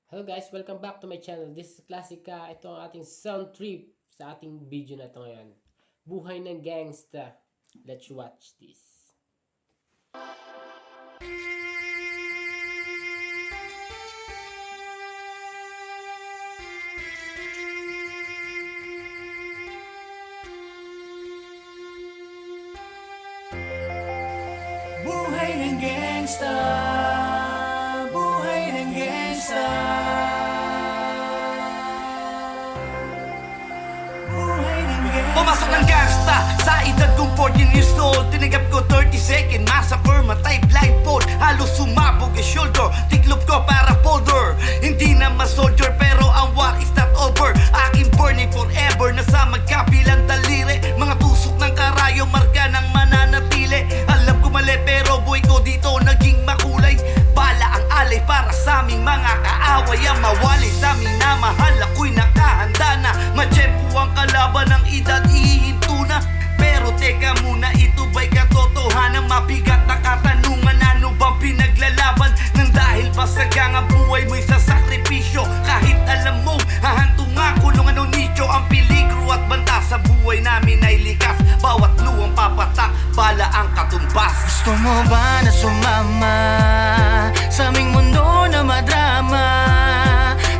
Hello guys, welcome back to my channel. This is Classica. Ito ang ating sound trip sa ating video na ito ngayon. Buhay ng gangsta. Let's watch this. Buhay ng gangsta, buhay ng gangsta, buhay ng gangsta. Pumasok ng gangsta sa edad kong 14 years old. Tinigap ko 30 second massacre, matay blindfold. Halos sumabog yung shoulder, tiklop ko para folder. Hindi na ma-soldier pero ang war is not over. Aking burning forever, nasa magkabilang daliri. Mga tusok ng karayo, marka ng mananatili. Alam ko mali pero buhay ko dito naging makulay. Bala ang alay para sa aming mga kaaway. Ang mawali sa aming namahal, ako'y nakahanda na. Matsyempo ang kalaban ng edad, ihinto na. Pero teka muna, ito ba'y katotohanan? Mabigat na katanungan, ano bang pinaglalaban? Nang dahil ba sagang ang buhay mo'y sa sakripisyo? Kahit alam mo, hahantong nga kulungan o nicho. Ang peligro at banta sa buhay namin ay likas. Bawat luwang papatak, bala ang katumbas. Gusto mo ba na sumama sa aming mundo na madrama,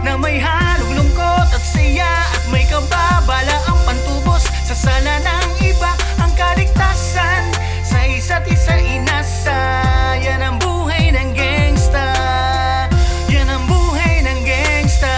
na may halong lungkot at saya at may kababala ang pantubos sa sala ng iba, ang kaligtasan sa isa't isa inasa. Yan ang buhay ng gangsta, yan ang buhay ng gangsta,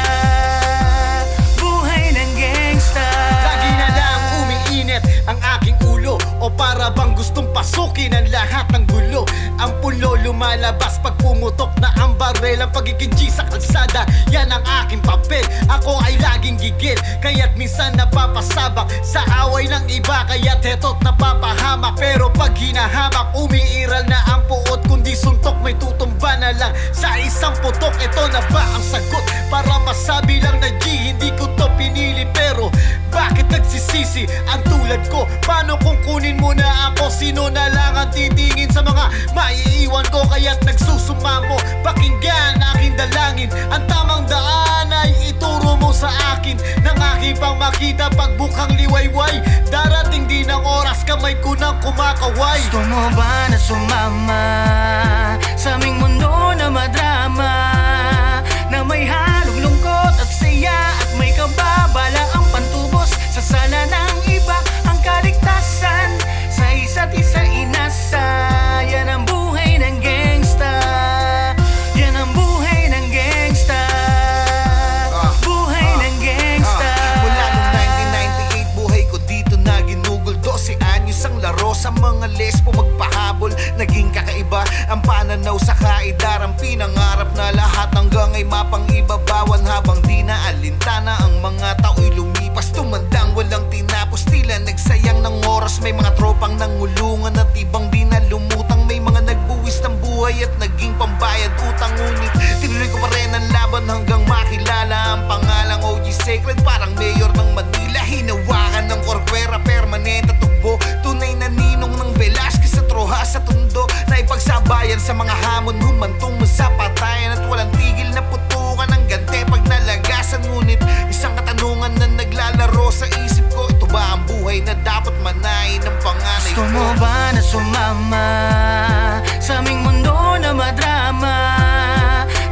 buhay ng gangsta. Lagi na lang umiinit ang aking ulo, o para bang gustong pasukin ang lahat ng gulo. Ang pulo lumalabas pag pumutok na ang barel. Ang pagiging G sa kalsada, yan ang aking papel. Ako ay laging gigil, kaya't minsan napapasabak sa away ng iba, kaya't heto't napapahamak. Pero pag hinahamak, umiiral na ang puot. Kundi suntok, may tutumba na lang sa isang putok. Ito na ba ang sagot para masabi lang na G? Hindi ko to pinili pero bakit nagsisisi ang tulad ko? Paano kung kunin mo na ako? Sino na lang ang titingin sa mga maiiwan ko? Kaya't nagsusumamo, pakinggan aking dalangin. Ang tamang daan ay ituro mo sa akin, nang aking pang makita pagbukang liwayway. Darating din ang oras, kamay ko nang kumakaway. Gusto mo ba na sumama sa aming mundo na madrama, na may halong lungkot at saya at may kababala ang pantubos sa sala ng iba, ang kaligtasan sa isa't isa inasa. Yan ang buhay ng gangsta, yan ang buhay ng gangsta, buhay ng gangsta. Mula noong 1998, buhay ko dito na ginugol. 12 anyos ang laro sa mga lesbo magpahabol. Naging kakaiba ang pananaw sa kaidarang pinangarap na lahat hanggang ay mapangibabawan. Habang di na alintana ang mga tao'y lumipas, tumandang walang tinapos, tila nagsayang ng oras. May mga tropang nangulungan at ibang di na lumutang. May mga nagbuwis ng buhay at naging pambayad utang. Ngunit tinuloy ko pa rin ang laban hanggang makilala ang pangalang OG Sacred. Parang mayor ng Manila, hinawakan ng Corvera, permanente tugbo. Tunay na ninong ng Velasquez sa Troha sa Tondo, na ipagsabayan sa mga hamon, humantong mo sa patayan. At walang tigil na putukan ng gante pag nalagasan. Ngunit isang katanungan na naglalaro sa isip ko, ito ba ang buhay na dapat manahin ng panganay ko? Gusto mo ba na sumama sa aming mundo na madrama,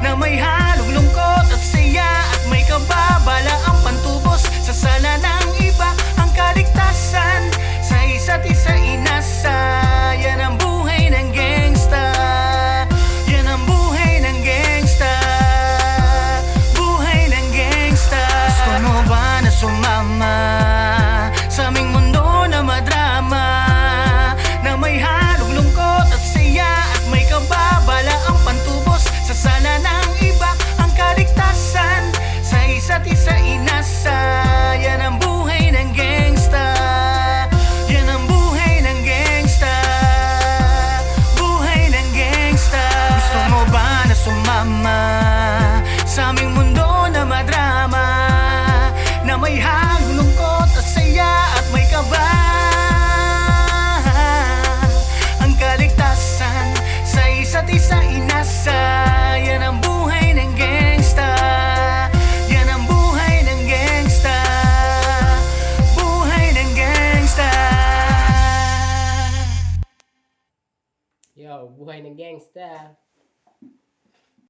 na may halong lungkot at saya at may kababala ang pantubos sa sala ng iba, ang kaligtasan sa isa't isa inasa. Yan ang buhay ng gangsta, yan ang buhay ng gangsta, buhay ng gangsta. Gusto mo ba na sumama sa aming mundo na madrama, na may halong lungkot at saya at may kababala ang pantubos sa sala ng iba, ang kaligtasan sa isa't isa inasa. Yan ang buhay ng gangsta, yan ang buhay ng gangsta, buhay ng gangsta. Gusto mo ba na sumama sa aming mundo na madrama, na may halong lungkot at saya at may kaba, ang kaligtasan sa isa't isa inasa. Yan ang buhay ng gangsta. Yo, buhay ng gangsta.